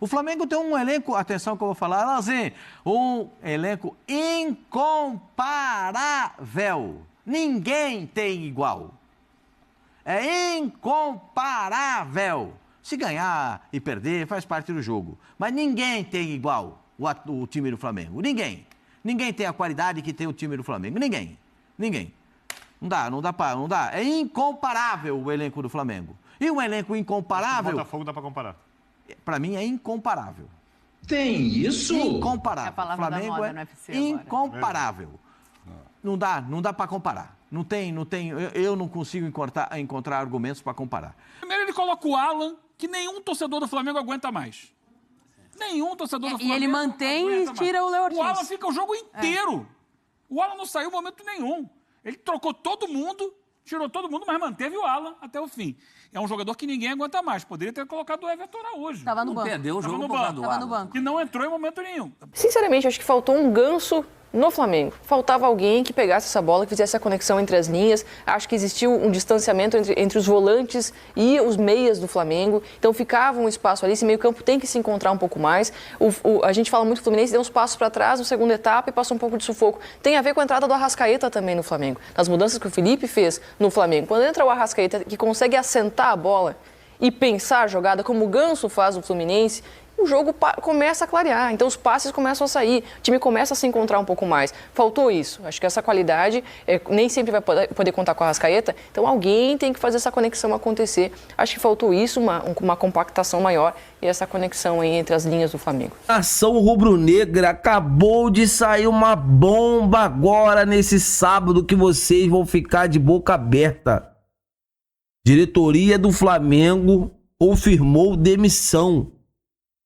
O Flamengo tem um elenco, atenção que eu vou falar, assim, um elenco incomparável. Ninguém tem igual. É incomparável. Se ganhar e perder, faz parte do jogo. Mas ninguém tem igual o time do Flamengo. Ninguém. Ninguém tem a qualidade que tem o time do Flamengo. Ninguém. Ninguém. Não dá. É incomparável o elenco do Flamengo. E um elenco incomparável... O Botafogo dá pra comparar. Para mim é incomparável. Tem isso? Incomparável. É a palavra Flamengo da moda é no UFC incomparável. Não dá para comparar. Não tem, eu não consigo encontrar argumentos para comparar. Primeiro ele coloca o Alan, que nenhum torcedor do Flamengo aguenta mais. Nenhum torcedor do Flamengo. E ele mantém e tira o Léo Ortiz. O Alan fica o jogo inteiro. O Alan não saiu em momento nenhum. Ele trocou todo mundo, tirou todo mundo, mas manteve o Alan até o fim. É um jogador que ninguém aguenta mais. Poderia ter colocado o Everton Araújo. Tava no banco. Perdeu o jogo Tava no banco. E não entrou em momento nenhum. Sinceramente, acho que faltou um ganso no Flamengo. Faltava alguém que pegasse essa bola, que fizesse a conexão entre as linhas. Acho que existiu um distanciamento entre os volantes e os meias do Flamengo. Então ficava um espaço ali. Esse meio-campo tem que se encontrar um pouco mais. A gente fala muito que o Fluminense deu uns passos para trás na segunda etapa e passou um pouco de sufoco. Tem a ver com a entrada do Arrascaeta também no Flamengo. Nas mudanças que o Felipe fez no Flamengo. Quando entra o Arrascaeta, que consegue assentar a bola e pensar a jogada, como o Ganso faz no Fluminense, o jogo começa a clarear, então os passes começam a sair, o time começa a se encontrar um pouco mais. Faltou isso, acho que essa qualidade nem sempre vai poder contar com a Arrascaeta, então alguém tem que fazer essa conexão acontecer. Acho que faltou isso, uma compactação maior e essa conexão aí entre as linhas do Flamengo. Nação rubro-negra, acabou de sair uma bomba agora nesse sábado que vocês vão ficar de boca aberta. Diretoria do Flamengo confirmou demissão.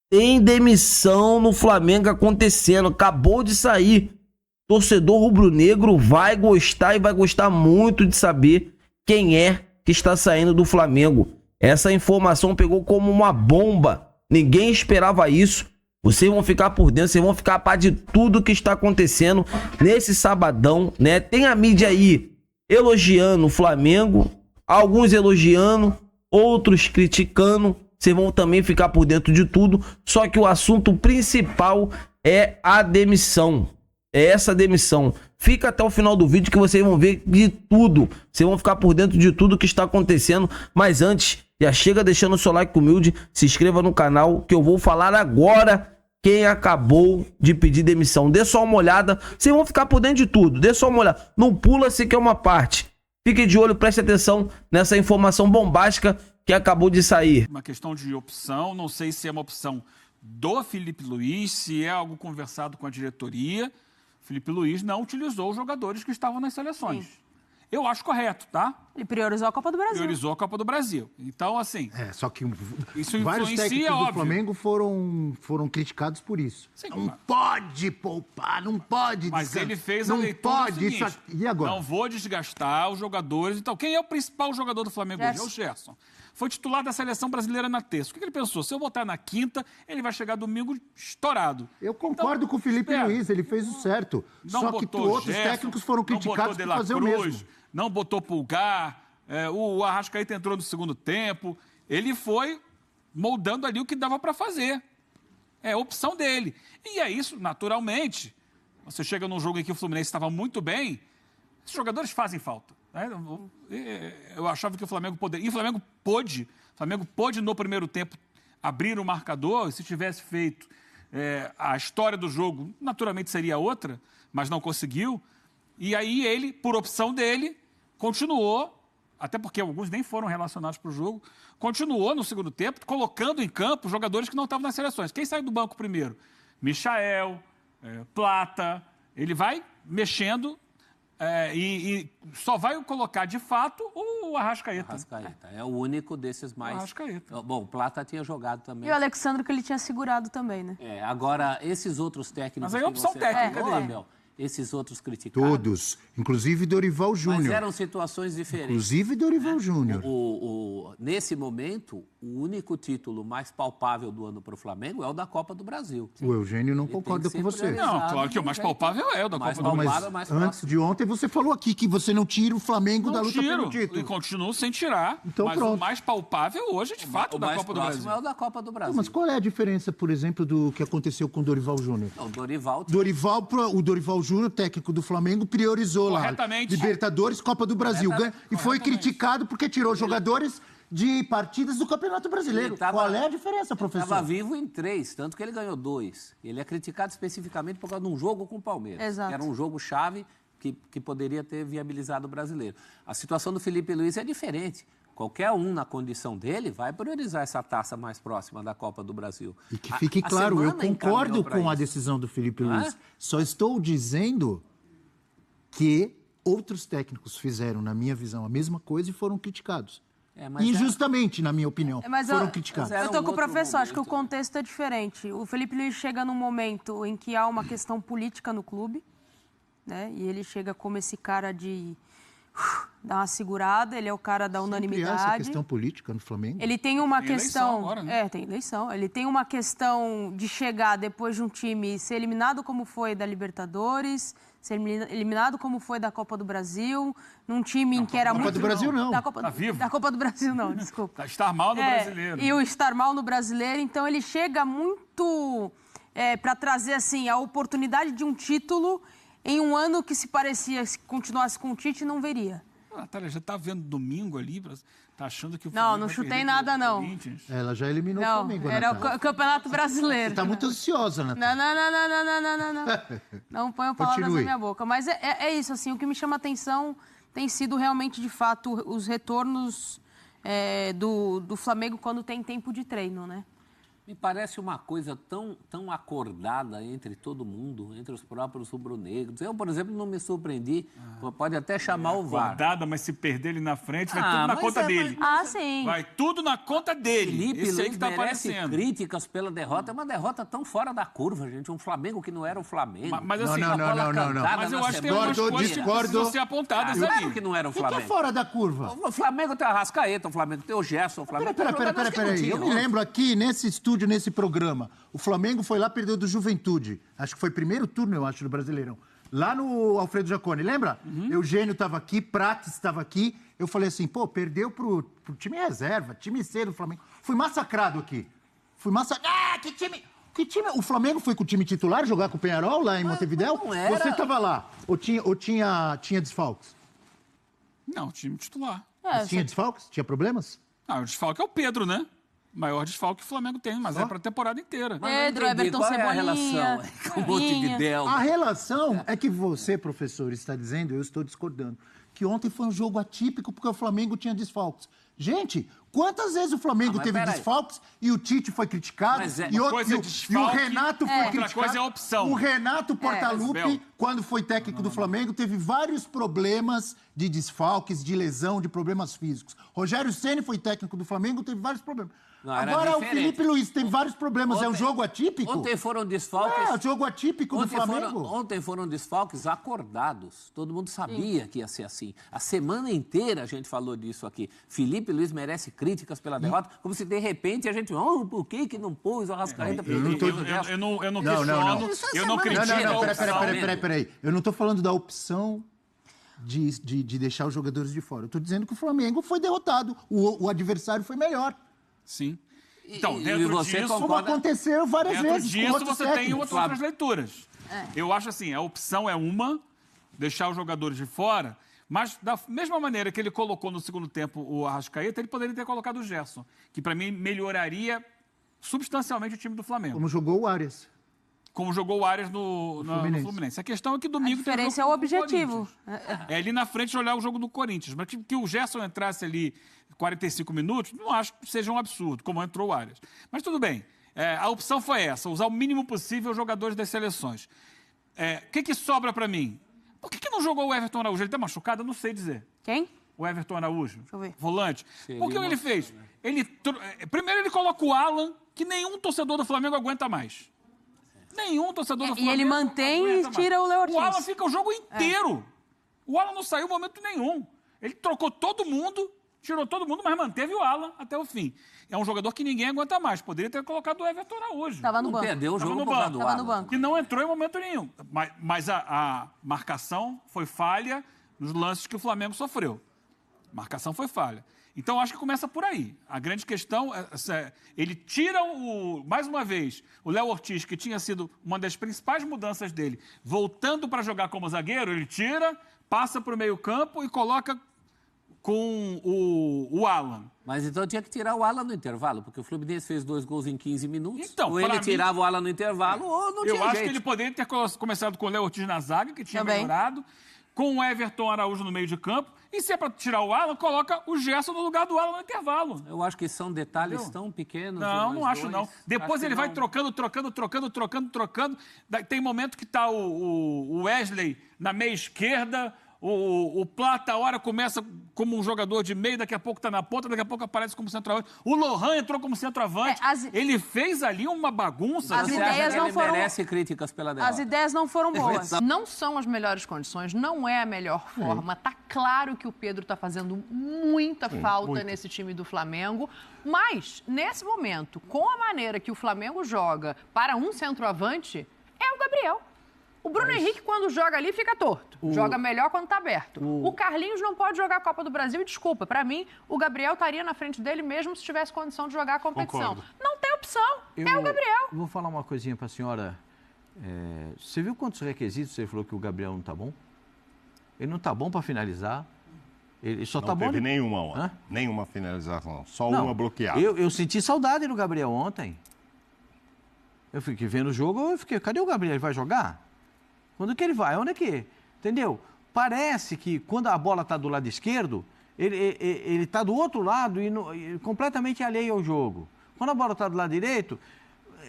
Tem demissão no Flamengo acontecendo. Acabou de sair. Torcedor rubro-negro vai gostar e vai gostar muito de saber quem é que está saindo do Flamengo. Essa informação pegou como uma bomba. Ninguém esperava isso. Vocês vão ficar por dentro, vocês vão ficar a par de tudo que está acontecendo nesse sabadão, né? Tem a mídia aí elogiando o Flamengo, alguns elogiando, outros criticando. Vocês vão também ficar por dentro de tudo. Só que o assunto principal é a demissão. É essa demissão. Fica até o final do vídeo que vocês vão ver de tudo. Vocês vão ficar por dentro de tudo que está acontecendo. Mas antes, já chega deixando o seu like humilde. Se inscreva no canal que eu vou falar agora quem acabou de pedir demissão. Dê só uma olhada. Vocês vão ficar por dentro de tudo. Dê só uma olhada. Não pula se quer uma parte. Fique de olho, preste atenção nessa informação bombástica que acabou de sair. Uma questão de opção, não sei se é uma opção do Felipe Luiz, se é algo conversado com a diretoria. Felipe Luiz não utilizou os jogadores que estavam nas seleções. Sim. Eu acho correto, tá? Ele priorizou a Copa do Brasil. Priorizou a Copa do Brasil. Então, assim... Só que isso vários técnicos do Flamengo foram criticados por isso. Sim, não pode poupar, não pode Mas descansar. ele fez não a leitura pode seguinte, isso. E agora? Não vou desgastar os jogadores. Então, quem é o principal jogador do Flamengo hoje? É o Gerson. Foi titular da seleção brasileira na terça. O que ele pensou? Se eu botar na quinta, ele vai chegar domingo estourado. Eu concordo com o Felipe Luiz, ele fez o certo. Só que outros técnicos foram criticados por fazer o mesmo. Não botou Pulgar, o Arrascaeta entrou no segundo tempo. Ele foi moldando ali o que dava para fazer. É opção dele. E é isso, naturalmente. Você chega num jogo em que o Fluminense estava muito bem, esses jogadores fazem falta. Eu achava que o Flamengo poderia. E o Flamengo pôde no primeiro tempo abrir o marcador. E se tivesse feito a história do jogo, naturalmente seria outra, mas não conseguiu. E aí ele, por opção dele, continuou, até porque alguns nem foram relacionados para o jogo, continuou no segundo tempo, colocando em campo jogadores que não estavam nas seleções. Quem saiu do banco primeiro? Michael, Plata. Ele vai mexendo. E só vai colocar, de fato, o Arrascaeta. Arrascaeta. É o único desses mais... Arrascaeta. Bom, o Plata tinha jogado também. E o Alexandre, que ele tinha segurado também, né? Agora, esses outros técnicos... Mas aí é opção técnica dele. Abel, esses outros criticados? Todos, inclusive Dorival Júnior. Mas eram situações diferentes. Inclusive Dorival Júnior. Nesse momento, o único título mais palpável do ano para o Flamengo é o da Copa do Brasil. O Eugênio não Ele concorda tem que com ser você. priorizado. Não, claro que o mais palpável é o da Mais Copa do Brasil. palpável, mais Antes próximo. de ontem você falou aqui que você não tira o Flamengo da Não luta pelo tiro, título. e continuo sem tirar. Então, mas pronto. o mais palpável hoje, de fato, O da mais Copa do próximo Brasil. é o da Copa do Brasil. Mas qual é a diferença, por exemplo, do que aconteceu com o Dorival Júnior? O Dorival... O Dorival Júnior, técnico do Flamengo, priorizou lá Corretamente. Libertadores, Copa do Brasil. E foi Corretamente. criticado porque tirou jogadores de partidas do Campeonato Brasileiro. Ele tava- Qual é a diferença, professor? Estava vivo em 3, tanto que ele ganhou 2. Ele é criticado especificamente por causa de um jogo com o Palmeiras. Exato. Que era um jogo-chave que poderia ter viabilizado o brasileiro. A situação do Felipe Luiz é diferente. Qualquer um, na condição dele, vai priorizar essa taça mais próxima da Copa do Brasil. E que fique A claro, eu semana concordo encaminhou pra com a isso. decisão do Felipe Não é? Luiz. Só estou dizendo que outros técnicos fizeram, na minha visão, a mesma coisa e foram criticados. Mas Injustamente, na minha opinião, Mas foram eu- criticados. Era Eu tô um com o outro professor, acho que o momento. contexto é diferente. O Felipe Luiz chega num momento em que há uma questão política no clube, né? E ele chega como esse cara de dar uma segurada, ele é o cara da Sempre há essa unanimidade. questão política no Flamengo. Ele tem uma Tem eleição questão. agora, né? Tem eleição. Ele tem uma questão de chegar depois de um time ser eliminado como foi da Libertadores, ser eliminado como foi da Copa do Brasil, num time em que era Copa muito. do Brasil, não. Da Copa, Tá vivo? Da Copa do Brasil, não, desculpa. Estar mal no brasileiro. E o estar mal no brasileiro, então ele chega muito para trazer assim a oportunidade de um título em um ano que se parecia, se continuasse com o Tite, não veria. Natália, já tá vendo domingo ali? Tá achando que o Não, Flamengo não vai chutei perder nada, pro não. Corinthians? Ela já eliminou o Não, Flamengo, era o Natália. Campeonato Brasileiro. Você tá muito ansiosa, Natália. Não. Não ponham palavras na Continue. minha boca. Mas é isso, assim, o que me chama a atenção tem sido realmente, de fato, os retornos do Flamengo quando tem tempo de treino, né? Me parece uma coisa tão acordada entre todo mundo, entre os próprios rubro-negros. Eu, por exemplo, não me surpreendi. Pode até chamar o VAR. Acordada, mas se perder ele na frente, vai Ah, tudo na mas conta é, dele. Sim. Vai tudo na conta dele. Felipe Esse aí Luiz que tá merece aparecendo. críticas pela derrota. É uma derrota tão fora da curva, gente. Um Flamengo que não era o Flamengo. Mas assim, Não, não, bola não, não, não. cantada Mas eu na acho que tem semana. algumas coisas que discordo. precisam ser apontadas Claro ali. que não era o O que é Flamengo. fora da curva? O Flamengo tem o Arrascaeta, o Flamengo tem o Gerson, o Flamengo tem jogadores que não Peraí. tinham. Eu me lembro aqui, nesse estúdio, nesse programa, o Flamengo foi lá, perdeu do Juventude. Acho que foi primeiro turno, eu acho, do Brasileirão. Lá no Alfredo Jaconi, lembra? Eugênio estava aqui, Prates estava aqui. Eu falei assim, pô, perdeu pro time reserva, time C do Flamengo. Fui massacrado aqui. Ah, que time... O Flamengo foi com o time titular jogar com o Peñarol lá em Montevidéu? não era. Você estava lá? Ou tinha desfalques? Não, time titular. Mas tinha desfalques? Tinha problemas? Ah, o desfalque é o Pedro, né? Maior desfalque que o Flamengo tem, mas é pra temporada inteira. Mas não Pedro, entendi, Everton qual é a Cebolinha, relação com o Rafinha. Montevidéu? A relação é que você, professor, está dizendo, eu estou discordando, que ontem foi um jogo atípico porque o Flamengo tinha desfalques. Gente, quantas vezes o Flamengo mas teve peraí. desfalques e o Tite foi criticado Mas é- e, Uma o, coisa é e o desfalque, Renato foi outra criticado. coisa é opção. O Renato Portaluppi, Bel. quando foi técnico do Flamengo, teve vários problemas de desfalques, de lesão, de problemas físicos. Rogério Ceni foi técnico do Flamengo, teve vários problemas. Não, era Agora o diferente. Felipe Luiz tem vários problemas. É um Ontem- jogo atípico? Ontem foram desfalques. É, o jogo atípico do Flamengo. Ontem foram desfalques acordados. Todo mundo sabia que ia ser assim. A semana inteira a gente falou disso aqui. Felipe Luiz merece críticas pela derrota, como se de repente a gente... por que não pôs o Arrascaeta? eu não tô- Eu não Não, questiono, não. eu não critico Não, a opção. peraí. Eu não estou falando da opção de deixar os jogadores de fora. Eu estou dizendo que o Flamengo foi derrotado. O adversário foi melhor. Sim. Então, E dentro você disso... Como concorda? aconteceu várias Dentro vezes com disso, outros você tem técnicos. outras leituras. Eu acho assim, a opção é uma, deixar os jogadores de fora, mas da mesma maneira que ele colocou no segundo tempo o Arrascaeta, ele poderia ter colocado o Gerson, que para mim melhoraria substancialmente o time do Flamengo. Como jogou o Arias. Como jogou o Arias no Fluminense. A questão é que A domingo tem diferença é jogo o contra objetivo. Corinthians. É ali na frente olhar o jogo do Corinthians. Mas que o Gerson entrasse ali 45 minutos, não acho que seja um absurdo, como entrou o Arias. Mas tudo bem. A opção foi essa, usar o mínimo possível os jogadores das seleções. O que sobra para mim? Por que não jogou o Everton Araújo? Ele está machucado? Eu não sei dizer. Quem? O Everton Araújo, Deixa eu ver. volante. Seria Por que uma ele fez? Primeiro ele coloca o Alan, que nenhum torcedor do Flamengo aguenta mais. nenhum torcedor do E Flamengo. ele mantém não aguenta e tira mais. o Léo Ortiz. O Alan fica o jogo inteiro. O Alan não saiu em momento nenhum. Ele trocou todo mundo, tirou todo mundo, mas manteve o Alan até o fim. É um jogador que ninguém aguenta mais. Poderia ter colocado o Everton Araújo. Tava no Não banco. perdeu o Tava jogo no por causa banco. do Tava Alan. no banco. Que não entrou em momento nenhum. Mas a marcação foi falha nos lances que o Flamengo sofreu. Marcação foi falha. Então, acho que começa por aí. A grande questão é ele tira, mais uma vez, o Léo Ortiz, que tinha sido uma das principais mudanças dele, voltando para jogar como zagueiro, ele tira, passa para o meio-campo e coloca com o Alan. Mas então tinha que tirar o Alan no intervalo, porque o Fluminense fez 2 gols em 15 minutos. Então, ou ele pra mim- tirava o Alan no intervalo, ou não tinha Eu acho jeito. que ele poderia ter começado com o Léo Ortiz na zaga, que tinha Também. melhorado, com o Everton Araújo no meio de campo, e se é para tirar o Alan, coloca o Gerson no lugar do Alan no intervalo. Eu acho que são detalhes tão pequenos. Não, nós não acho dois. não. Depois Acho ele que vai não. trocando. Tem momento que tá o Wesley na meia esquerda, o Plata a hora começa como um jogador de meio, daqui a pouco tá na ponta, daqui a pouco aparece como centroavante. O Lohan entrou como centroavante. Ele fez ali uma bagunça. As Você que- acha ideias que não ele foram- merece críticas pela derrota? As ideias não foram boas. Não são as melhores condições, não é a melhor forma. Tá claro que o Pedro tá fazendo muita falta nesse time do Flamengo, mas nesse momento, com a maneira que o Flamengo joga para um centroavante, é o Gabriel. O Bruno Henrique, quando joga ali, fica torto. Joga melhor quando tá aberto. O Carlinhos não pode jogar a Copa do Brasil e, desculpa, para mim, o Gabriel estaria na frente dele mesmo se tivesse condição de jogar a competição. Concordo. Não tem opção. É o Gabriel. Vou falar uma coisinha para a senhora. Você viu quantos requisitos você falou que o Gabriel não tá bom? Ele não tá bom para finalizar. Ele só Não tá bom... teve nenhuma, ó. Hã? Nenhuma finalização. Só Não, uma bloqueada. Eu senti saudade do Gabriel ontem. Eu fiquei vendo o jogo, eu fiquei, cadê o Gabriel? Ele vai jogar? Quando que ele vai? Onde é que... Entendeu? Parece que quando a bola está do lado esquerdo, ele está do outro lado e completamente alheio ao jogo. Quando a bola está do lado direito,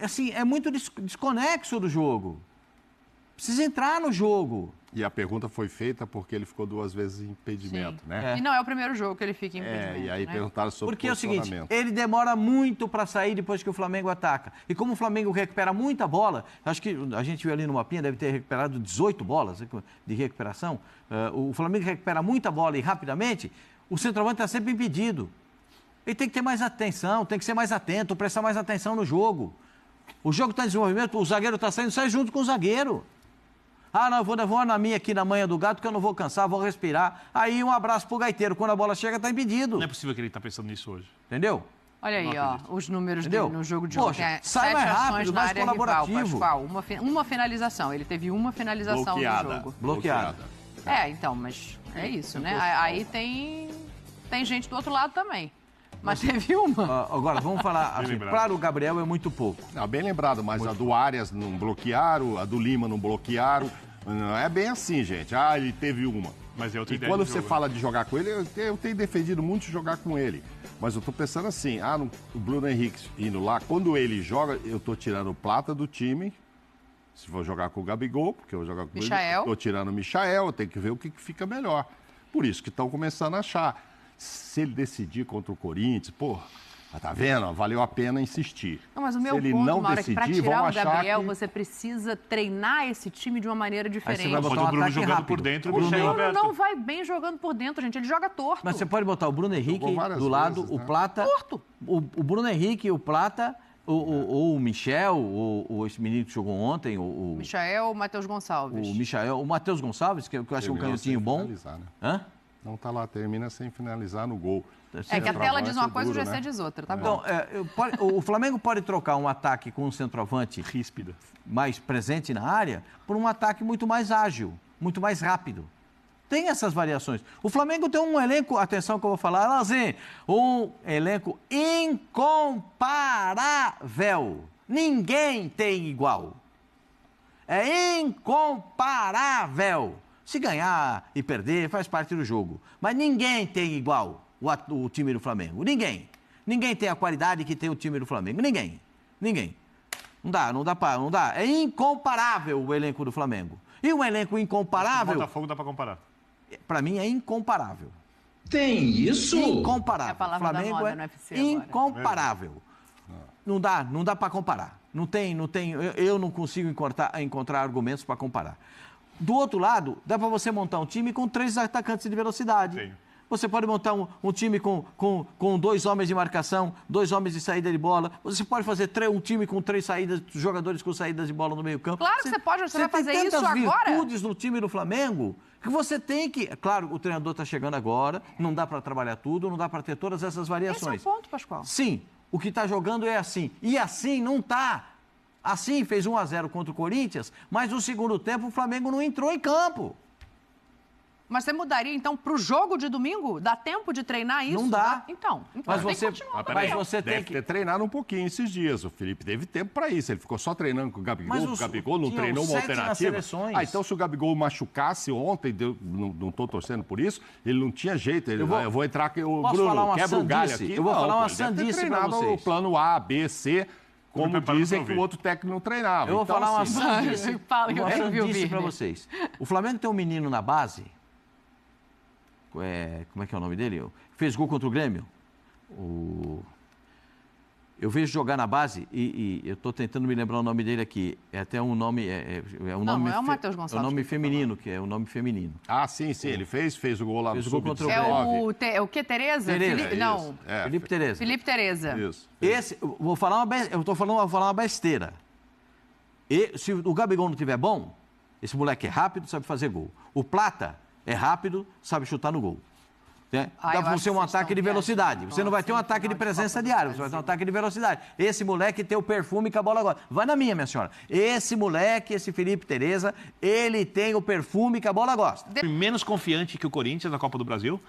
assim, é muito desconexo do jogo. Precisa entrar no jogo. E a pergunta foi feita porque ele ficou 2 vezes em impedimento, né? E não é o primeiro jogo que ele fica em impedimento. E aí né? perguntaram sobre Porque é o seguinte, posicionamento. ele demora muito para sair depois que o Flamengo ataca. E como o Flamengo recupera muita bola, acho que a gente viu ali no mapinha, deve ter recuperado 18 bolas de recuperação. O Flamengo recupera muita bola e rapidamente, o centroavante está sempre impedido. Ele tem que ter mais atenção, tem que ser mais atento, prestar mais atenção no jogo. O jogo está em desenvolvimento, o zagueiro está saindo, sai junto com o zagueiro. Ah, não, eu vou na minha aqui, na manha do gato, que eu não vou cansar, vou respirar. Aí um abraço pro gaiteiro. Quando a bola chega, tá impedido. Não é possível que ele está pensando nisso hoje. Entendeu? Olha aí, ó, os números Entendeu? dele no jogo de Poxa, ontem. sai 7 mais ações rápido, na mais área rival, colaborativo. Pascoal. Uma finalização. Ele teve uma finalização Bloqueada. no jogo. Bloqueada. Então, mas é isso, né? Aí tem gente do outro lado também. Mas teve uma. Agora, vamos falar assim, lembrado. para o Gabriel é muito pouco. Não, bem lembrado, mas a do Arias não bloquearam, a do Lima não bloquearam. Não é bem assim, gente. Ah, ele teve uma. Mas é outra E ideia quando de você jogo, fala de jogar com ele, eu tenho defendido muito jogar com ele. Mas eu tô pensando assim, o Bruno Henrique indo lá, quando ele joga, eu tô tirando o Plata do time. Se for jogar com o Gabigol, porque eu vou jogar com Michael. ele, tô tirando o Michael, eu tenho que ver o que fica melhor. Por isso que estão começando a achar. Se ele decidir contra o Corinthians, pô, tá vendo? Valeu a pena insistir. Não, mas o meu Se ele ponto, não Mauro, é que pra decidir, tirar vão o achar Gabriel, que... você precisa treinar esse time de uma maneira diferente. Aí você vai botar Pode o um Bruno ataque jogando rápido. por dentro, O o Michel Bruno aberto. não vai bem jogando por dentro, gente. Ele joga torto. Mas você pode botar o Bruno Henrique Jogou várias do lado, vezes, o né? Plata... Torto. O Bruno Henrique e o Plata, ou o Michel, ou esse menino que jogou ontem, o Michael, Matheus Gonçalves. Michael, o Matheus Gonçalves, que eu acho que é um Terminou canhotinho sem bom. finalizar, né? Hã? Não tá lá, termina sem finalizar no gol. É que a tela diz uma Centroavante coisa e o duro, GC né? diz outra, tá bom? Então, o Flamengo pode trocar um ataque com um centroavante Ríspida. mais presente na área por um ataque muito mais ágil, muito mais rápido. Tem essas variações. O Flamengo tem um elenco, atenção que eu vou falar, Lazinho, um elenco incomparável. Ninguém tem igual. É incomparável. Se ganhar e perder, faz parte do jogo. Mas ninguém tem igual o time do Flamengo. Ninguém. Ninguém tem a qualidade que tem o time do Flamengo. Ninguém. Não dá. É incomparável o elenco do Flamengo. E um elenco O incomparável, Botafogo dá para comparar. para mim, é incomparável. Tem isso? Incomparável. É a palavra da Flamengo moda é no UFC agora. incomparável. Não dá para comparar. Eu não consigo encontrar argumentos para comparar. Do outro lado, dá para você montar um time com 3 atacantes de velocidade. Sim. Você pode montar um time com 2 homens de marcação, 2 homens de saída de bola. Você pode fazer um time com 3 jogadores com saídas de bola no meio campo. Claro que você pode, você vai fazer isso agora. Tem tantas virtudes no time do Flamengo que você tem que... Claro, o treinador está chegando agora, não dá para trabalhar tudo, não dá para ter todas essas variações. Esse é o ponto, Pascoal. Sim, o que está jogando é assim. E assim não está. Assim fez 1-0 contra o Corinthians, mas no segundo tempo o Flamengo não entrou em campo. Mas você mudaria, então, para o jogo de domingo? Dá tempo de treinar isso? Não dá. Então Mas tem você, que continuar. mas você Deve tem que... ter treinado um pouquinho esses dias. O Felipe teve tempo para isso. Ele ficou só treinando com o Gabigol. O Gabigol não treinou uma alternativa. Então, se o Gabigol machucasse ontem, não estou torcendo por isso, ele não tinha jeito. Eu vou entrar aqui, o Bruno quebra o galho aqui. Eu vou falar uma sandice para vocês. O plano A, B, C... Como dizem que o outro técnico não treinava. Eu vou falar uma sandice para para vocês. O Flamengo tem um menino na base... como é que é o nome dele? Fez gol contra o Grêmio. Eu vejo jogar na base e eu estou tentando me lembrar o nome dele aqui. É até um nome... Não é o Matheus Gonçalves. É o nome feminino, que é o nome feminino. Ah, sim. Ele fez o gol lá no Sub-19. É o que, Tereza? Felipe Tereza. Felipe Tereza. Isso. Vou falar uma besteira. Se o Gabigol não estiver bom, esse moleque é rápido, sabe fazer gol. O Plata é rápido, sabe chutar no gol. Dá para você um ataque de velocidade. Você não vai ter um ataque de presença de área, você vai ter um ataque de velocidade. Esse moleque tem o perfume que a bola gosta. Vai na minha senhora. Esse moleque, esse Felipe Tereza, ele tem o perfume que a bola gosta. Menos confiante que o Corinthians na Copa do Brasil.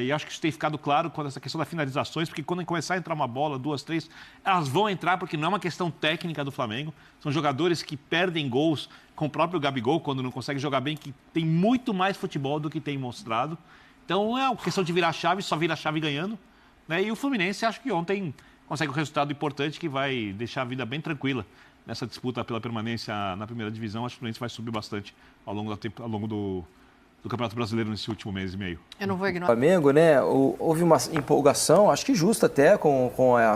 E acho que isso tem ficado claro com essa questão das finalizações, porque quando começar a entrar uma bola, 2, 3, elas vão entrar porque não é uma questão técnica do Flamengo. São jogadores que perdem gols com o próprio Gabigol, quando não consegue jogar bem, que tem muito mais futebol do que tem mostrado. Então é uma questão de virar chave, só vira chave ganhando. Né? E o Fluminense, acho que ontem consegue um resultado importante que vai deixar a vida bem tranquila nessa disputa pela permanência na primeira divisão. Acho que o Fluminense vai subir bastante ao longo do Campeonato Brasileiro nesse último mês e meio. Eu não vou ignorar. O Flamengo, né? Houve uma empolgação, acho que justa até, com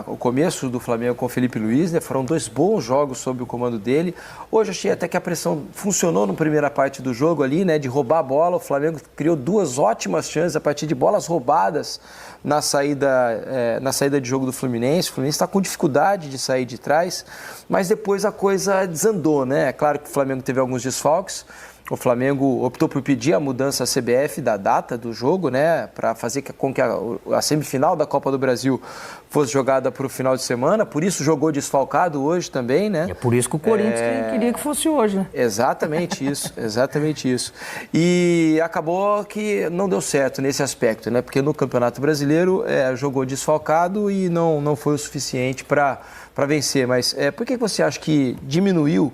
o começo do Flamengo com o Felipe Luiz, né? Foram 2 bons jogos sob o comando dele. Hoje achei até que a pressão funcionou na primeira parte do jogo ali, né? De roubar a bola. O Flamengo criou 2 ótimas chances a partir de bolas roubadas na saída de jogo do Fluminense. O Fluminense está com dificuldade de sair de trás, mas depois a coisa desandou, né? É claro que o Flamengo teve alguns desfalques. O Flamengo optou por pedir a mudança à CBF da data do jogo, né, para fazer com que a semifinal da Copa do Brasil fosse jogada para o final de semana. Por isso jogou desfalcado hoje também, né? É por isso que o Corinthians queria que fosse hoje, né? Exatamente isso, exatamente isso. E acabou que não deu certo nesse aspecto, né? Porque no Campeonato Brasileiro jogou desfalcado e não foi o suficiente para vencer. Mas por que você acha que diminuiu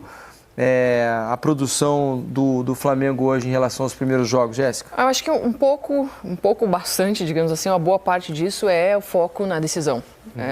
a produção do Flamengo hoje em relação aos primeiros jogos, Jéssica? Eu acho que um pouco, bastante, digamos assim, uma boa parte disso é o foco na decisão.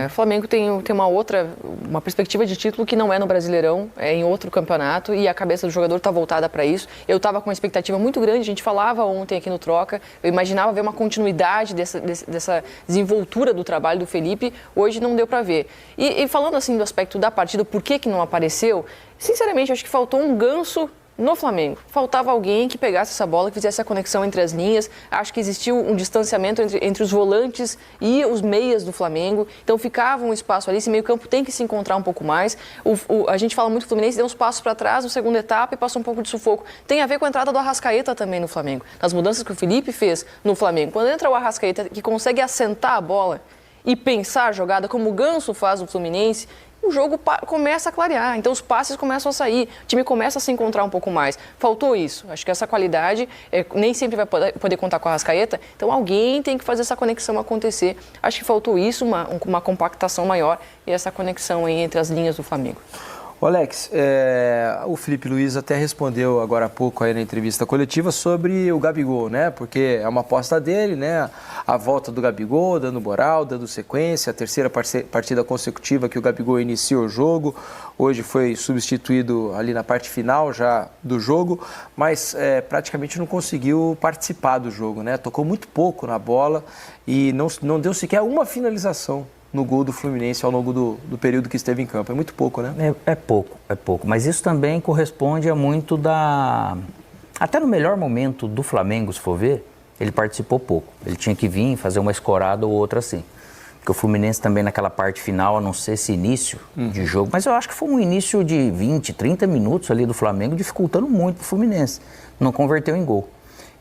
O Flamengo tem uma perspectiva de título que não é no Brasileirão, é em outro campeonato e a cabeça do jogador está voltada para isso. Eu estava com uma expectativa muito grande, a gente falava ontem aqui no Troca, eu imaginava ver uma continuidade dessa desenvoltura do trabalho do Felipe, hoje não deu para ver. E falando assim do aspecto da partida, por que não apareceu, sinceramente acho que faltou um ganso no Flamengo. Faltava alguém que pegasse essa bola, que fizesse a conexão entre as linhas. Acho que existiu um distanciamento entre os volantes e os meias do Flamengo. Então ficava um espaço ali. Esse meio-campo tem que se encontrar um pouco mais. A gente fala muito que o Fluminense deu uns passos para trás na segunda etapa e passou um pouco de sufoco. Tem a ver com a entrada do Arrascaeta também no Flamengo. Nas mudanças que o Felipe fez no Flamengo. Quando entra o Arrascaeta, que consegue assentar a bola e pensar a jogada, como o Ganso faz no Fluminense, o jogo começa a clarear, então os passes começam a sair, o time começa a se encontrar um pouco mais. Faltou isso, acho que essa qualidade nem sempre vai poder contar com a Arrascaeta, então alguém tem que fazer essa conexão acontecer. Acho que faltou isso, uma compactação maior e essa conexão aí entre as linhas do Flamengo. Alex, o Felipe Luiz até respondeu agora há pouco aí na entrevista coletiva sobre o Gabigol, né? Porque é uma aposta dele, né? A volta do Gabigol, dando moral, dando sequência, a terceira partida consecutiva que o Gabigol iniciou o jogo. Hoje foi substituído ali na parte final já do jogo, mas praticamente não conseguiu participar do jogo, né? Tocou muito pouco na bola e não deu sequer uma finalização no gol do Fluminense ao longo do período que esteve em campo. É muito pouco, né? É pouco. Mas isso também corresponde a muito da... Até no melhor momento do Flamengo, se for ver, ele participou pouco. Ele tinha que vir fazer uma escorada ou outra assim. Porque o Fluminense também naquela parte final, a não ser esse início de jogo, mas eu acho que foi um início de 20, 30 minutos ali do Flamengo, dificultando muito pro Fluminense. Não converteu em gol.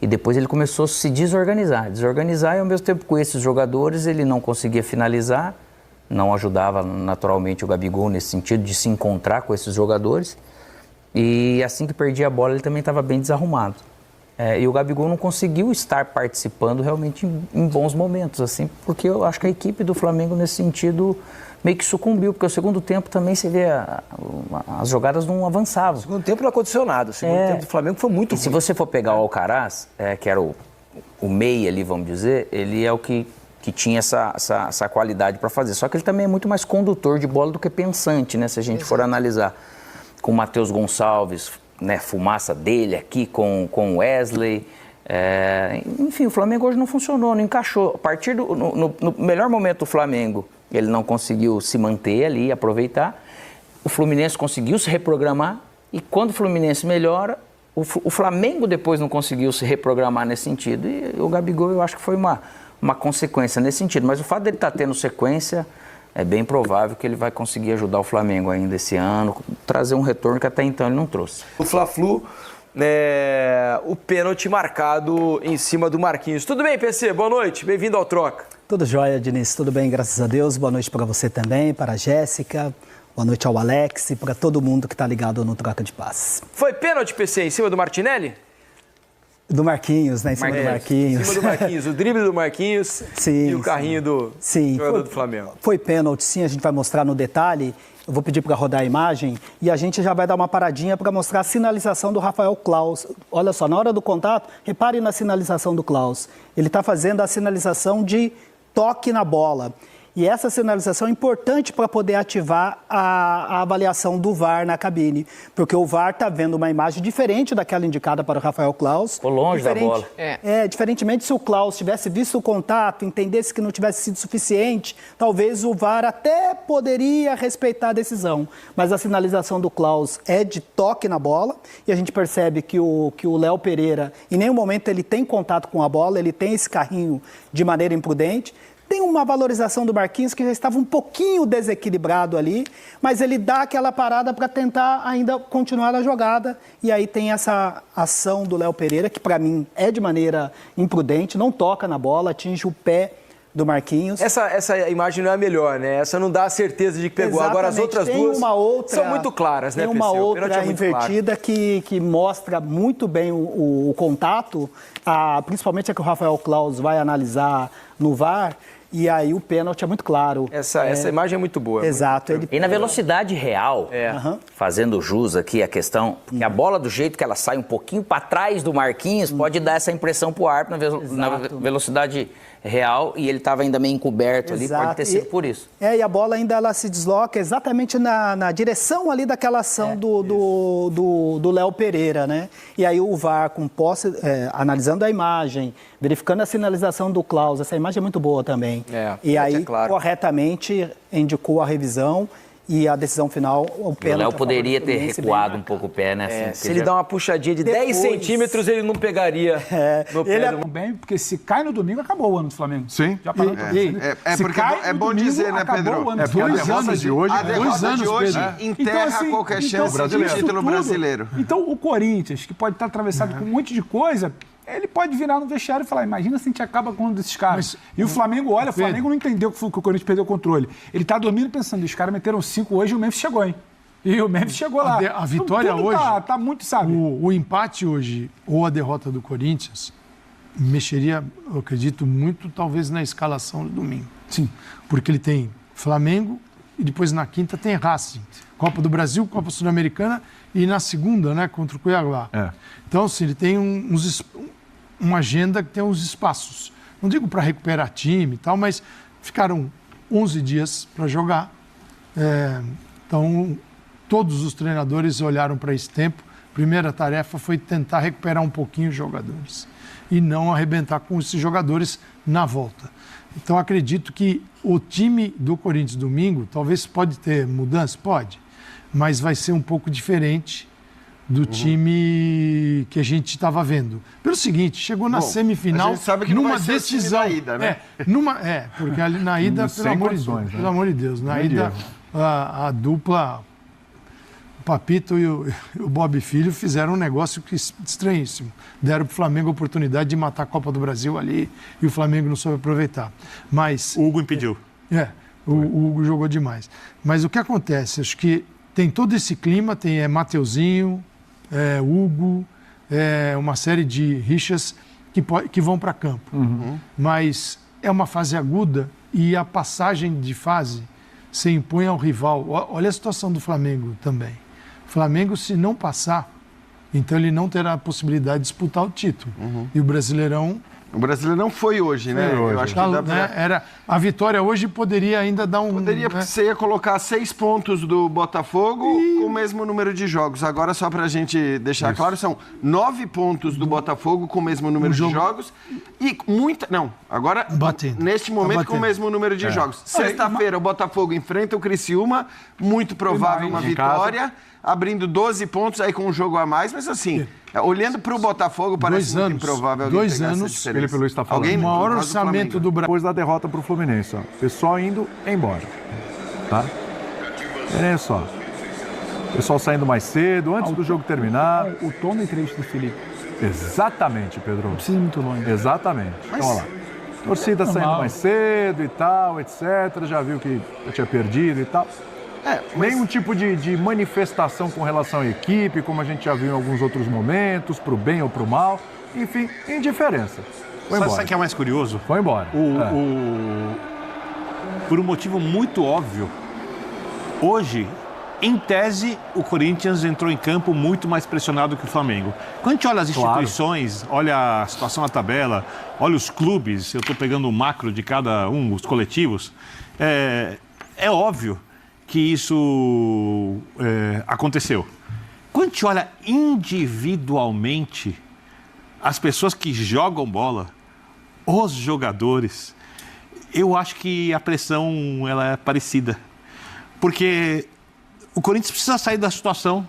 E depois ele começou a se desorganizar e ao mesmo tempo com esses jogadores ele não conseguia finalizar, não ajudava naturalmente o Gabigol nesse sentido de se encontrar com esses jogadores. E assim que perdia a bola ele também estava bem desarrumado. E o Gabigol não conseguiu estar participando realmente em bons momentos, assim, porque eu acho que a equipe do Flamengo, nesse sentido, meio que sucumbiu, porque o segundo tempo também, você vê, as jogadas não avançavam. O segundo tempo não aconteceu nada, o segundo tempo do Flamengo foi muito ruim. Se você for pegar o Alcaraz, que era o meia ali, vamos dizer, ele é o que tinha essa qualidade para fazer, só que ele também é muito mais condutor de bola do que pensante, né, se a gente for analisar. Com o Matheus Gonçalves, né, fumaça dele aqui com o Wesley. Enfim, o Flamengo hoje não funcionou, não encaixou. A partir no melhor momento do Flamengo, ele não conseguiu se manter ali, aproveitar. O Fluminense conseguiu se reprogramar e quando o Fluminense melhora, o Flamengo depois não conseguiu se reprogramar nesse sentido. E o Gabigol, eu acho que foi uma consequência nesse sentido. Mas o fato dele estar tendo sequência, é bem provável que ele vai conseguir ajudar o Flamengo ainda esse ano, trazer um retorno que até então ele não trouxe. O Fla-Flu, o pênalti marcado em cima do Marquinhos. Tudo bem, PC? Boa noite, bem-vindo ao Troca. Tudo jóia, Diniz, tudo bem, graças a Deus. Boa noite para você também, para a Jéssica, boa noite ao Alex e para todo mundo que está ligado no Troca de Paz. Foi pênalti, PC, em cima do Martinelli? Do Marquinhos, né? Em cima do Marquinhos. Em cima do Marquinhos, o drible do Marquinhos e o carrinho do jogador do Flamengo. Foi pênalti, sim, a gente vai mostrar no detalhe. Eu vou pedir para rodar a imagem e a gente já vai dar uma paradinha para mostrar a sinalização do Rafael Claus. Olha só, na hora do contato, repare na sinalização do Claus. Ele está fazendo a sinalização de toque na bola. E essa sinalização é importante para poder ativar a avaliação do VAR na cabine, porque o VAR está vendo uma imagem diferente daquela indicada para o Rafael Claus. Ficou longe da bola. Diferentemente se o Claus tivesse visto o contato, entendesse que não tivesse sido suficiente, talvez o VAR até poderia respeitar a decisão. Mas a sinalização do Claus é de toque na bola e a gente percebe que o Léo Pereira, em nenhum momento ele tem contato com a bola, ele tem esse carrinho de maneira imprudente. Tem uma valorização do Marquinhos que já estava um pouquinho desequilibrado ali, mas ele dá aquela parada para tentar ainda continuar a jogada. E aí tem essa ação do Léo Pereira, que para mim é de maneira imprudente, não toca na bola, atinge o pé do Marquinhos. Essa imagem não é a melhor, né? Essa não dá a certeza de que pegou. Exatamente. Agora as outras duas são muito claras, né, Tem uma PC? outra invertida que mostra muito bem o contato, principalmente a que o Rafael Claus vai analisar no VAR. E aí o pênalti é muito claro. Essa imagem é muito boa. Exato. E na velocidade real, fazendo jus aqui a questão, porque a bola do jeito que ela sai um pouquinho para trás do Marquinhos pode dar essa impressão para o árbitro na velocidade real e ele estava ainda meio encoberto ali, pode ter sido por isso. E a bola ainda ela se desloca exatamente na direção ali daquela ação do Léo Pereira, né? E aí o VAR com posse, analisando a imagem, verificando a sinalização do Claus, essa imagem é muito boa também. E aí, corretamente, indicou a revisão e a decisão final, o pênalti. O Léo poderia ter recuado um pouco o pé, né? Se ele dá uma puxadinha de 10 centímetros, ele não pegaria no pé. Ele bem, porque se cai no domingo, acabou o ano do Flamengo. Sim. Já parou porque é bom dizer, né, Pedro? Porque a derrota de hoje, enterra qualquer chance de título brasileiro. Então, o Corinthians, que pode estar atravessado com um monte de coisa, ele pode virar no vestiário e falar, imagina se a gente acaba com um desses caras. E o Flamengo, olha, o Flamengo não entendeu que o Corinthians perdeu o controle. Ele está dormindo pensando, os caras meteram 5 hoje e o Memphis chegou, hein? E o Memphis chegou lá. A vitória então, hoje... Tá muito, sabe? O empate hoje, ou a derrota do Corinthians, mexeria, eu acredito, muito, talvez, na escalação do domingo. Sim. Porque ele tem Flamengo e depois na quinta tem Racing. Copa do Brasil, Copa Sul-Americana e na segunda, né, contra o Cuiabá. Então, assim, ele tem uma agenda que tem uns espaços. Não digo para recuperar time e tal, mas ficaram 11 dias para jogar. Então, todos os treinadores olharam para esse tempo. Primeira tarefa foi tentar recuperar um pouquinho os jogadores e não arrebentar com esses jogadores na volta. Então, acredito que o time do Corinthians domingo, talvez pode ter mudança, pode, mas vai ser um pouco diferente do time que a gente estava vendo. Pelo seguinte, chegou na semifinal, a gente sabe que não numa vai ser decisão. o time da ida, né? Porque ali na ida, pelo amor de Deus, na ida a dupla, o Papito e o Bob Filho fizeram um negócio estranhíssimo. Deram para o Flamengo a oportunidade de matar a Copa do Brasil ali e o Flamengo não soube aproveitar. Mas o Hugo impediu. O Hugo jogou demais. Mas o que acontece? Acho que tem todo esse clima, tem Mateuzinho, Hugo, uma série de rixas que vão para campo. Mas é uma fase aguda e a passagem de fase se impõe ao rival. Olha a situação do Flamengo também. O Flamengo, se não passar, então ele não terá a possibilidade de disputar o título. E o Brasileirão... O Brasileirão foi hoje, né? Eu acho que dá pra... a vitória hoje poderia ainda dar um... Poderia, porque você ia colocar 6 pontos do Botafogo com o mesmo número de jogos. Agora, só pra gente deixar claro, são 9 pontos do Botafogo com o mesmo número de jogos e muita... Não, agora, neste momento, com o mesmo número de jogos. Sexta-feira, o Botafogo enfrenta o Criciúma, muito provável uma vitória, abrindo 12 pontos aí com um jogo a mais, mas assim... Olhando para o Botafogo, parece muito improvável alguém pegar essa diferença. Felipe Luiz está falando. O maior orçamento do Brasil. Depois da derrota para o Fluminense. Ó. Pessoal indo embora. Tá? Olha só. Pessoal saindo mais cedo, antes do jogo terminar. O tom da entrevista do Felipe. Exatamente, Pedro. Não precisa ir muito longe. Exatamente. Então, olha lá. Torcida saindo mais cedo e tal, etc. Já viu que eu tinha perdido e tal. Nenhum tipo de manifestação com relação à equipe, como a gente já viu em alguns outros momentos, pro bem ou pro mal. Enfim, indiferença. Foi embora. Sabe o que é mais curioso? Foi embora. Por um motivo muito óbvio, hoje, em tese, o Corinthians entrou em campo muito mais pressionado que o Flamengo. Quando a gente olha as instituições, olha a situação na tabela, olha os clubes, eu estou pegando o macro de cada um, os coletivos, é óbvio que isso aconteceu. Quando a gente olha individualmente as pessoas que jogam bola, os jogadores, eu acho que a pressão ela é parecida. Porque o Corinthians precisa sair da situação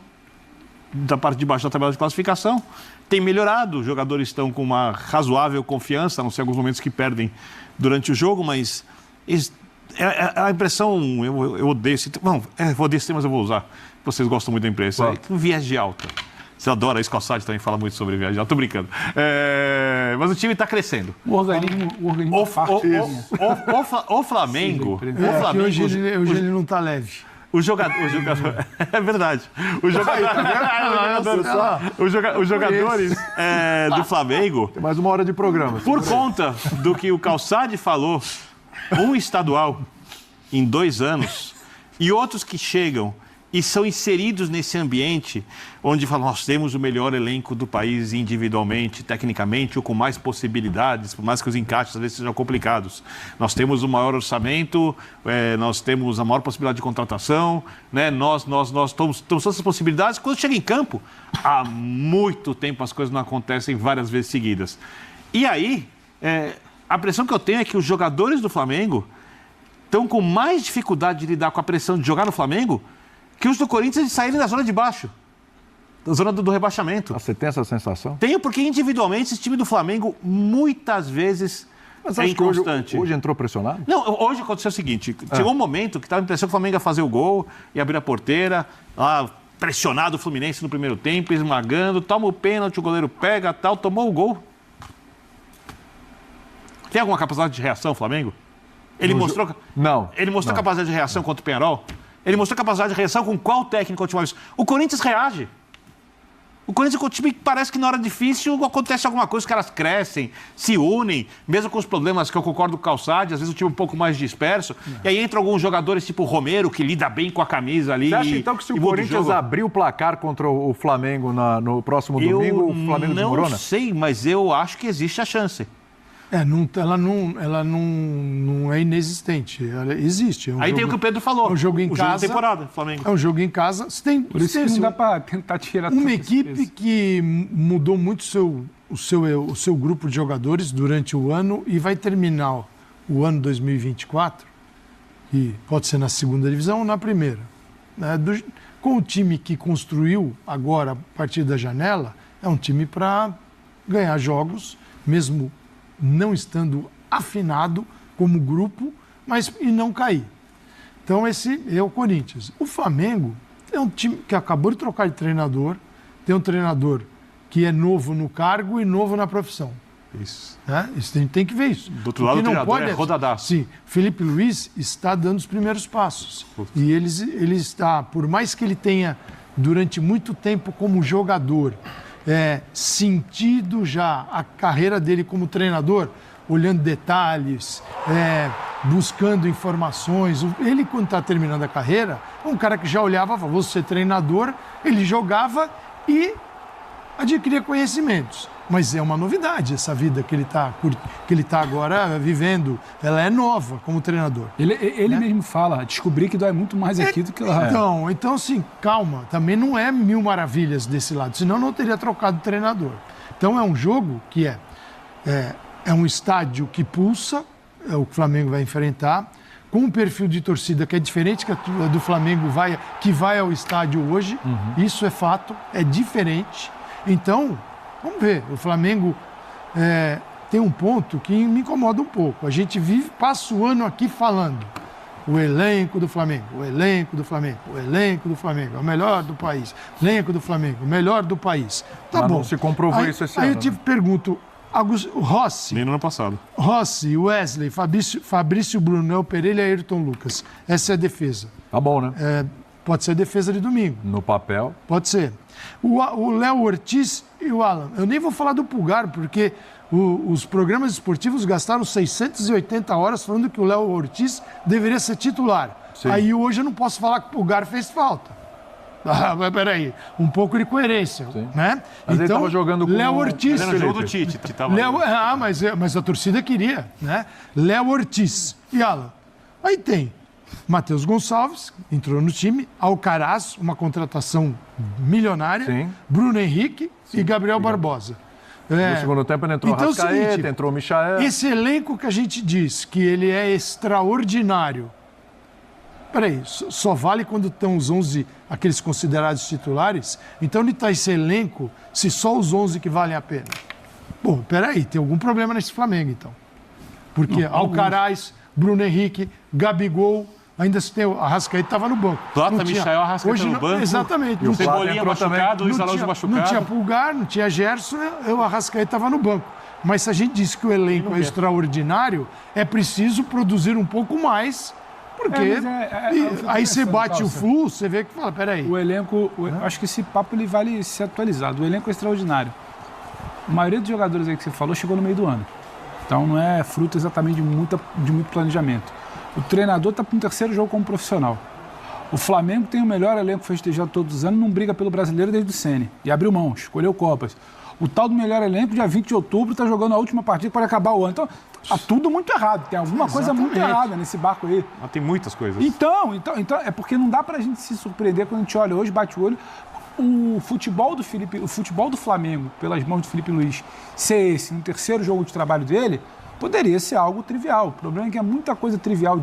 da parte de baixo da tabela de classificação. Tem melhorado, os jogadores estão com uma razoável confiança, a não ser alguns momentos que perdem durante o jogo, mas... A impressão, eu odeio esse termo, não, odeio esse termo, mas eu vou usar. Vocês gostam muito da imprensa. Um viés de alta. Você adora, isso, Calçade também fala muito sobre viés de alta. Tô brincando. Mas o time está crescendo. O organismo o Flamengo... Hoje ele não está leve. O jogador... É verdade. Os jogadores do Flamengo... Tem mais uma hora de programa. Por conta do que o Calçade falou... Um estadual em 2 anos e outros que chegam e são inseridos nesse ambiente onde falam, nós temos o melhor elenco do país individualmente, tecnicamente ou com mais possibilidades, por mais que os encaixes às vezes sejam complicados. Nós temos o maior orçamento, nós temos a maior possibilidade de contratação, né? Nós temos todas essas possibilidades. Quando chega em campo, há muito tempo as coisas não acontecem várias vezes seguidas. E aí... A pressão que eu tenho é que os jogadores do Flamengo estão com mais dificuldade de lidar com a pressão de jogar no Flamengo que os do Corinthians de saírem da zona de baixo, da zona do rebaixamento. Você tem essa sensação? Tenho, porque individualmente esse time do Flamengo muitas vezes é inconstante. Hoje entrou pressionado? Não, hoje aconteceu o seguinte, chegou um momento que estava a impressão que o Flamengo ia fazer o gol, ia abrir a porteira, pressionado o Fluminense no primeiro tempo, esmagando, toma o pênalti, o goleiro pega, tal, tomou o gol. Tem alguma capacidade de reação, Flamengo? Ele mostrou capacidade de reação contra o Peñarol? Ele mostrou capacidade de reação com qual técnico última vez? O Corinthians reage. O Corinthians é um time que parece que na hora difícil acontece alguma coisa, os caras crescem, se unem, mesmo com os problemas que eu concordo com o Calçade, às vezes o time é um pouco mais disperso, e aí entram alguns jogadores tipo o Romero, que lida bem com a camisa ali. Você acha então que se o Corinthians abrir o placar contra o Flamengo no próximo domingo, o Flamengo desmorona? Eu não sei, mas eu acho que existe a chance. Ela não é inexistente, ela existe. Aí tem o que o Pedro falou. É um jogo em casa. Jogo de temporada, Flamengo. É um jogo em casa. Por isso que não dá para tentar tirar uma equipe que mudou muito o seu grupo de jogadores durante o ano e vai terminar o ano 2024, que pode ser na segunda divisão ou na primeira. Né? Com o time que construiu agora, a partir da janela, é um time para ganhar jogos, mesmo não estando afinado como grupo, mas e não cair. Então esse é o Corinthians. O Flamengo é um time que acabou de trocar de treinador, tem um treinador que é novo no cargo e novo na profissão. Isso. Né? Isso a gente tem que ver isso. Do outro lado, o treinador é rodadaço. Sim, Felipe Luiz está dando os primeiros passos. E ele está, por mais que ele tenha, durante muito tempo como jogador, sentido já a carreira dele como treinador, olhando detalhes, buscando informações. Ele, quando está terminando a carreira, é um cara que já olhava e falava, vou ser treinador, ele jogava e adquiria conhecimentos. Mas é uma novidade essa vida que ele tá agora vivendo. Ela é nova como treinador. Ele mesmo fala, descobri que dói muito mais aqui do que lá. Então, assim, calma. Também não é mil maravilhas desse lado. Senão não teria trocado de treinador. Então é um jogo que é um estádio que pulsa, é o que o Flamengo vai enfrentar, com um perfil de torcida que é diferente que a do Flamengo que vai ao estádio hoje. Isso é fato, é diferente. Então, vamos ver. O Flamengo tem um ponto que me incomoda um pouco. A gente passa o ano aqui falando o elenco do Flamengo, o elenco do Flamengo, o elenco do Flamengo, é o melhor do país. Elenco do Flamengo, o melhor do país. Tá Mas bom. não se comprovou isso esse ano. Aí eu te pergunto, Rossi. Nem no ano passado. Rossi, Wesley, Fabrício Bruno, Léo Pereira e Ayrton Lucas. Essa é a defesa. Tá bom, né? Pode ser a defesa de domingo. No papel. Pode ser. O Léo Ortiz e o Alan. Eu nem vou falar do Pulgar, porque os programas esportivos gastaram 680 horas falando que o Léo Ortiz deveria ser titular. Sim. Aí hoje eu não posso falar que o Pulgar fez falta. Mas peraí, um pouco de coerência, né? Mas ele estava jogando com Léo Ortiz. Era no jogo do Tite. Mas a torcida queria, né? Léo Ortiz e Alan. Aí tem Matheus Gonçalves, entrou no time, Alcaraz, uma contratação milionária, sim. Bruno Henrique e Gabriel Barbosa. No segundo tempo ele entrou então, Arrascaeta, entrou o Michael. Esse elenco que a gente diz que ele é extraordinário, peraí, só vale quando estão os 11, aqueles considerados titulares? Então onde está esse elenco se só os 11 que valem a pena? Pô, peraí, tem algum problema nesse Flamengo então. Porque Alcaraz, Bruno Henrique, Gabigol, ainda se tem o Arrascaeta estava no banco. Plata, Michael, Arrascaeta no banco. Exatamente. E o Cebolinha machucado, Luiz Araújo machucado. Não tinha Pulgar, não tinha Gerson, o Arrascaeta estava no banco. Mas se a gente diz que o elenco é extraordinário, é preciso produzir um pouco mais, porque aí você bate o flu, você vê que fala, peraí. O elenco, acho que esse papo ele vale ser atualizado. O elenco é extraordinário. A maioria dos jogadores aí que você falou chegou no meio do ano. Então não é fruto exatamente de muito planejamento. O treinador está para um terceiro jogo como profissional. O Flamengo tem o melhor elenco festejado todos os anos, não briga pelo brasileiro desde o Ceni. E abriu mão, escolheu Copas. O tal do melhor elenco, dia 20 de outubro, está jogando a última partida para acabar o ano. Então, está tudo muito errado. Tem alguma coisa muito errada nesse barco aí. Mas tem muitas coisas. Então, é porque não dá para a gente se surpreender quando a gente olha hoje, bate o olho. O futebol do Flamengo, pelas mãos do Felipe Luiz, ser esse, no terceiro jogo de trabalho dele, poderia ser algo trivial. O problema é que é muita coisa trivial.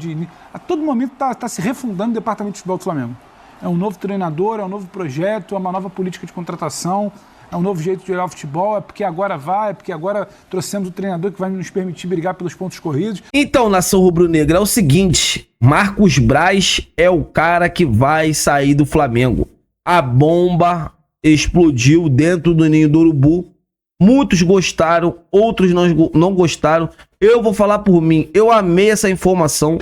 A todo momento está se refundando o departamento de futebol do Flamengo. É um novo treinador, é um novo projeto, é uma nova política de contratação, é um novo jeito de olhar o futebol, é porque agora trouxemos o treinador que vai nos permitir brigar pelos pontos corridos. Então, nação rubro-negra, é o seguinte, Marcos Braz é o cara que vai sair do Flamengo. A bomba explodiu dentro do ninho do urubu. Muitos gostaram, outros não gostaram. Eu vou falar por mim, eu amei essa informação.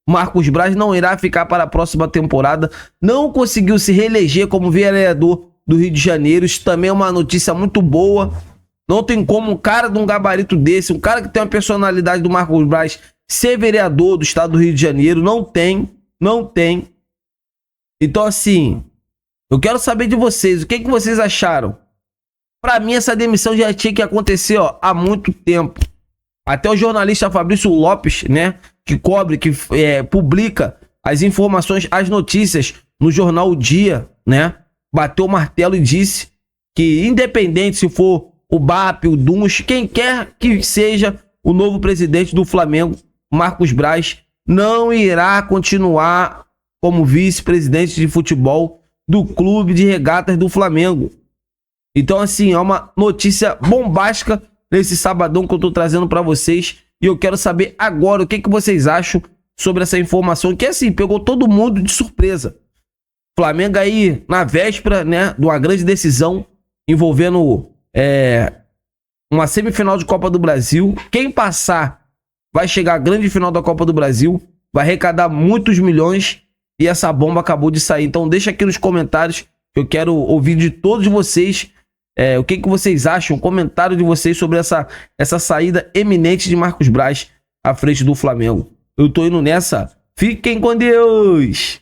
Marcos Braz não irá ficar para a próxima temporada. Não conseguiu se reeleger como vereador do Rio de Janeiro. Isso também é uma notícia muito boa. Não tem como um cara de um gabarito desse, um cara que tem uma personalidade do Marcos Braz, ser vereador do estado do Rio de Janeiro. Não tem. Então, assim, eu quero saber de vocês, o que vocês acharam? Pra mim, essa demissão já tinha que acontecer há muito tempo. Até o jornalista Fabrício Lopes, né, que publica as informações, as notícias no jornal O Dia, né, bateu o martelo e disse que, independente se for o BAP, o Duns, quem quer que seja o novo presidente do Flamengo, o Marcos Braz não irá continuar como vice-presidente de futebol do Clube de Regatas do Flamengo. Então, assim, é uma notícia bombástica nesse sabadão que eu tô trazendo para vocês. E eu quero saber agora o que vocês acham sobre essa informação, que, assim, pegou todo mundo de surpresa. Flamengo aí na véspera, né, de uma grande decisão envolvendo uma semifinal de Copa do Brasil. Quem passar vai chegar à grande final da Copa do Brasil, vai arrecadar muitos milhões e essa bomba acabou de sair. Então deixa aqui nos comentários que eu quero ouvir de todos vocês o que vocês acham, o comentário de vocês sobre essa saída eminente de Marcos Braz à frente do Flamengo. Eu tô indo nessa. Fiquem com Deus!